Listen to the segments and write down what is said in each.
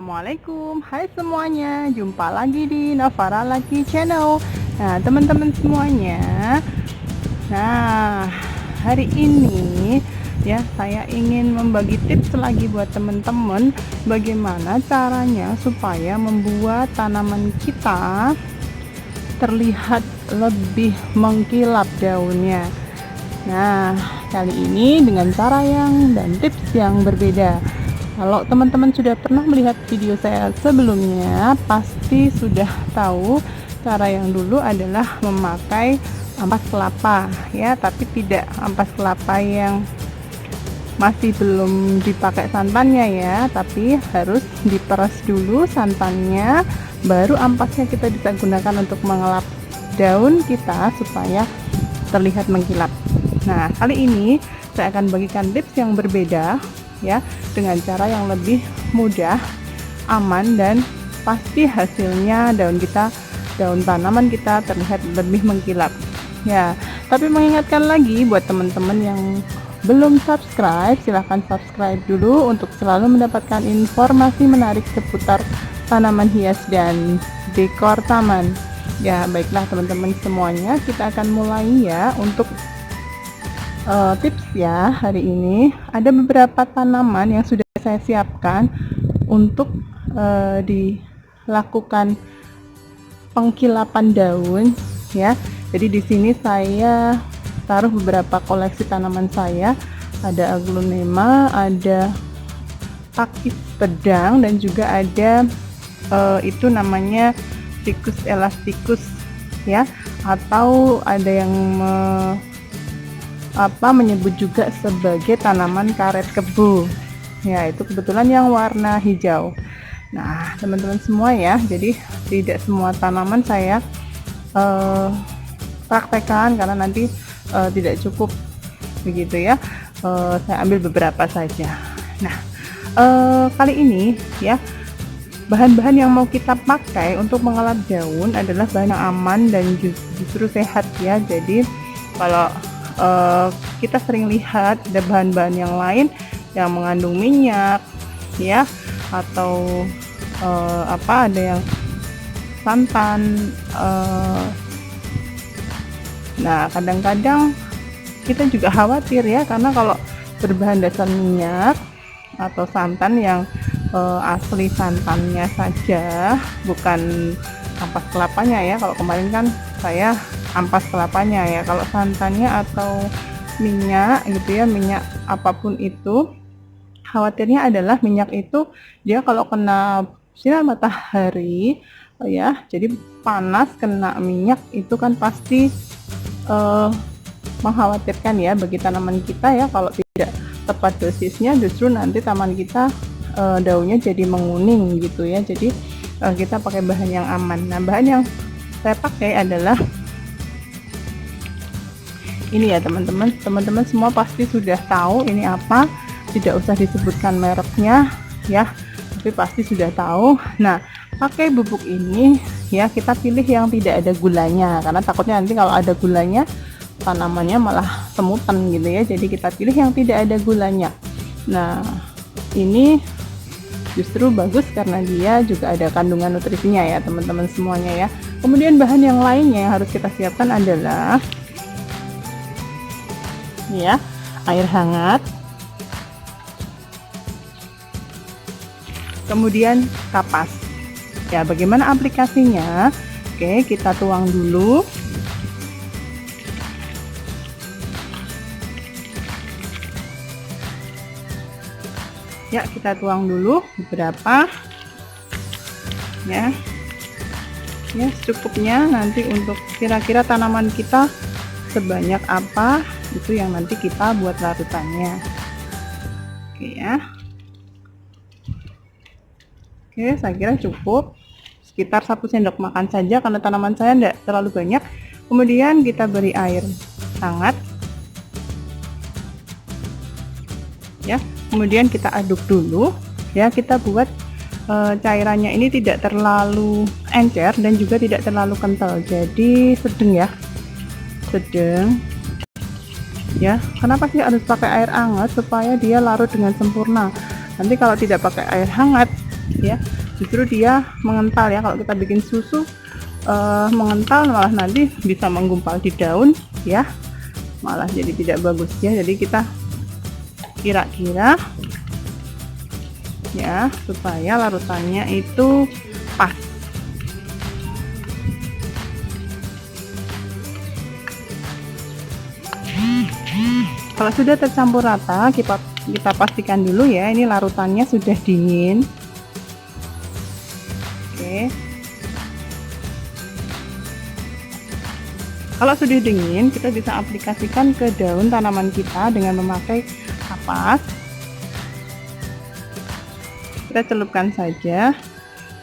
Assalamualaikum, hai semuanya, jumpa lagi di Navara Lucky Channel. Nah, teman-teman semuanya, nah hari ini ya saya ingin membagi tips lagi buat teman-teman bagaimana caranya supaya membuat tanaman kita terlihat lebih mengkilap daunnya. Nah, kali ini dengan cara dan tips yang berbeda. Kalau teman-teman sudah pernah melihat video saya sebelumnya, pasti sudah tahu cara yang dulu adalah memakai ampas kelapa ya, tapi tidak ampas kelapa yang masih belum dipakai santannya ya, tapi harus diperas dulu santannya, baru ampasnya kita bisa gunakan untuk mengelap daun kita supaya terlihat mengkilap. Nah, kali ini saya akan bagikan tips yang berbeda ya, dengan cara yang lebih mudah, aman, dan pasti hasilnya daun tanaman kita terlihat lebih mengkilap ya. Tapi mengingatkan lagi buat teman-teman yang belum subscribe, silahkan subscribe dulu untuk selalu mendapatkan informasi menarik seputar tanaman hias dan dekor taman ya. Baiklah teman-teman semuanya, kita akan mulai ya untuk tips ya. Hari ini ada beberapa tanaman yang sudah saya siapkan untuk dilakukan pengkilapan daun ya. Jadi di sini saya taruh beberapa koleksi tanaman saya, ada aglonema, ada pakis pedang, dan juga ada itu namanya ficus elasticus ya, atau ada yang menyebut juga sebagai tanaman karet kebo ya, itu kebetulan yang warna hijau. Nah teman-teman semua ya, jadi tidak semua tanaman saya praktekkan karena nanti tidak cukup begitu ya. Saya ambil beberapa saja. Nah kali ini ya, bahan-bahan yang mau kita pakai untuk mengelap daun adalah bahan yang aman dan justru sehat ya. Jadi kalau kita sering lihat ada bahan-bahan yang lain yang mengandung minyak ya, atau ada yang santan. Nah kadang-kadang kita juga khawatir ya, karena kalau berbahan dasar minyak atau santan yang asli santannya saja, bukan ampas kelapanya ya. Kalau kemarin kan saya ampas kelapanya ya. Kalau santannya atau minyak gitu ya, minyak apapun itu, khawatirnya adalah minyak itu dia kalau kena sinar matahari ya, jadi panas, kena minyak itu kan pasti mengkhawatirkan ya bagi tanaman kita ya. Kalau tidak tepat dosisnya, justru nanti taman kita daunnya jadi menguning gitu ya. Jadi kita pakai bahan yang aman. Nah bahan yang saya pakai adalah ini ya teman-teman semua pasti sudah tahu ini apa, tidak usah disebutkan mereknya ya, tapi pasti sudah tahu. Nah pakai bubuk ini ya, kita pilih yang tidak ada gulanya, karena takutnya nanti kalau ada gulanya tanamannya malah semutan gitu ya. Jadi kita pilih yang tidak ada gulanya. Nah ini justru bagus karena dia juga ada kandungan nutrisinya ya teman-teman semuanya ya. Kemudian bahan yang lainnya yang harus kita siapkan adalah ya, air hangat, kemudian kapas ya. Bagaimana aplikasinya? Oke, kita tuang dulu. Ya, kita tuang dulu beberapa ya, secukupnya. Nanti untuk kira-kira tanaman kita sebanyak apa, itu yang nanti kita buat larutannya. Oke ya, oke, saya kira cukup sekitar 1 sendok makan saja karena tanaman saya tidak terlalu banyak. Kemudian kita beri air hangat ya, kemudian kita aduk dulu ya. Kita buat cairannya ini tidak terlalu encer dan juga tidak terlalu kental, jadi sedang ya, sedang ya. Kenapa sih harus pakai air hangat? Supaya dia larut dengan sempurna. Nanti kalau tidak pakai air hangat ya. Justru dia mengental ya, kalau kita bikin susu mengental malah nanti bisa menggumpal di daun ya, malah jadi tidak bagus ya. Jadi kita kira-kira ya supaya larutannya itu pas. Kalau sudah tercampur rata, kita pastikan dulu ya, ini larutannya sudah dingin. Oke. Kalau sudah dingin, kita bisa aplikasikan ke daun tanaman kita dengan memakai kapas. Kita celupkan saja,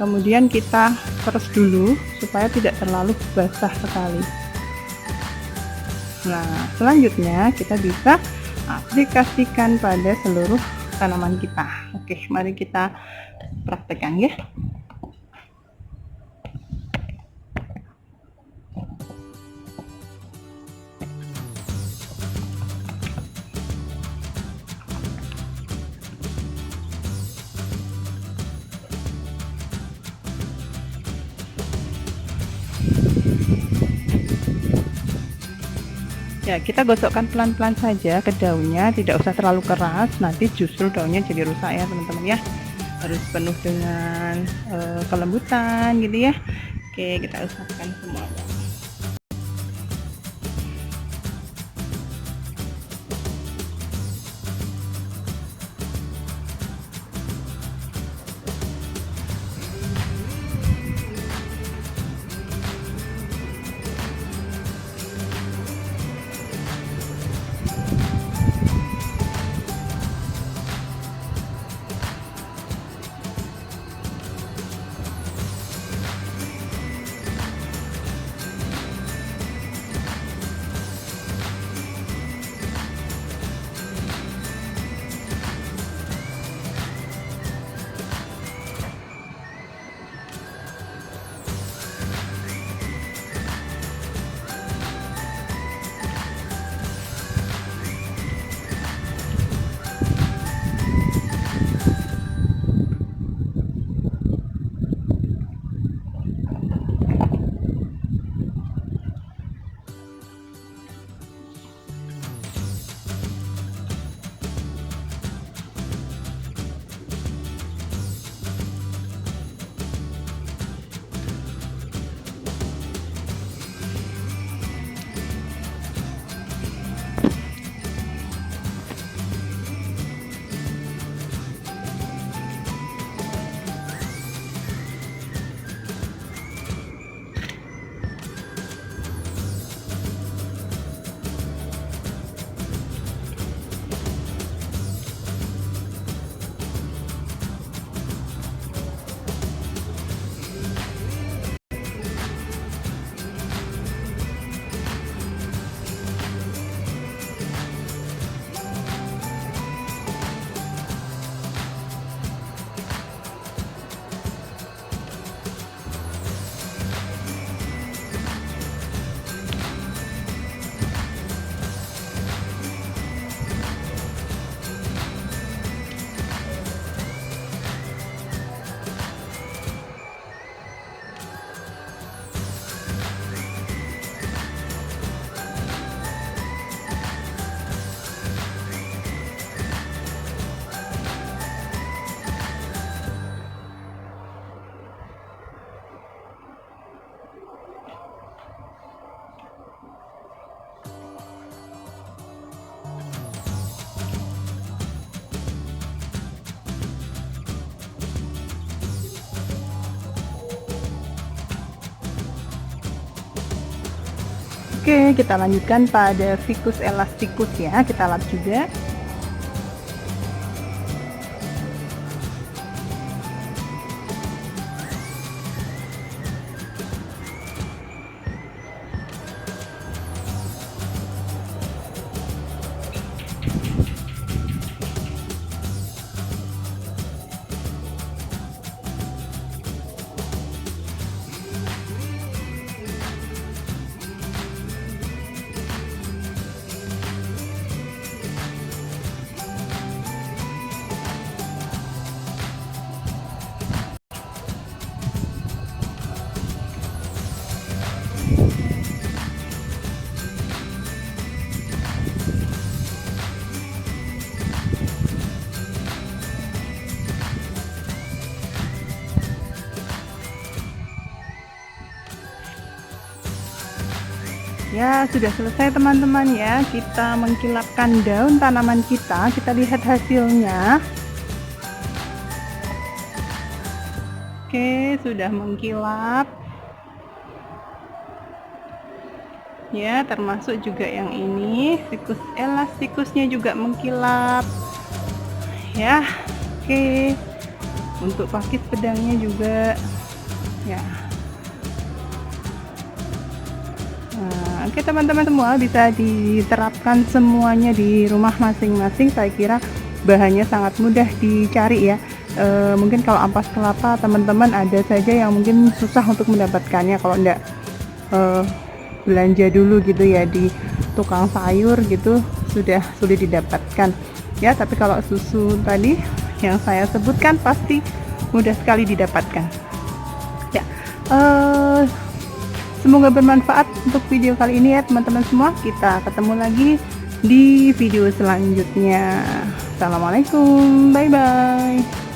kemudian kita peres dulu supaya tidak terlalu basah sekali. Nah, selanjutnya kita bisa aplikasikan pada seluruh tanaman kita. Oke, mari kita praktekkan ya. Ya, kita gosokkan pelan-pelan saja ke daunnya, tidak usah terlalu keras, nanti justru daunnya jadi rusak ya teman-teman ya. Harus penuh dengan kelembutan gitu ya. Oke, kita usapkan semuanya. Oke, kita lanjutkan pada Ficus elasticus ya, kita lap juga. Ya, sudah selesai teman-teman ya. Kita mengkilapkan daun tanaman kita. Kita lihat hasilnya. Oke, sudah mengkilap. Ya, termasuk juga yang ini, sikus elastikusnya juga mengkilap. Ya, oke. Untuk pakis pedangnya juga. Ya. Nah, oke teman-teman semua, bisa diterapkan semuanya di rumah masing-masing. Saya kira bahannya sangat mudah dicari ya. Mungkin kalau ampas kelapa teman-teman ada saja yang mungkin susah untuk mendapatkannya kalau enggak belanja dulu gitu ya di tukang sayur gitu, sudah sulit didapatkan ya. Tapi kalau susu tadi yang saya sebutkan pasti mudah sekali didapatkan ya. Semoga bermanfaat untuk video kali ini ya teman-teman semua. Kita ketemu lagi di video selanjutnya. Assalamualaikum, bye bye.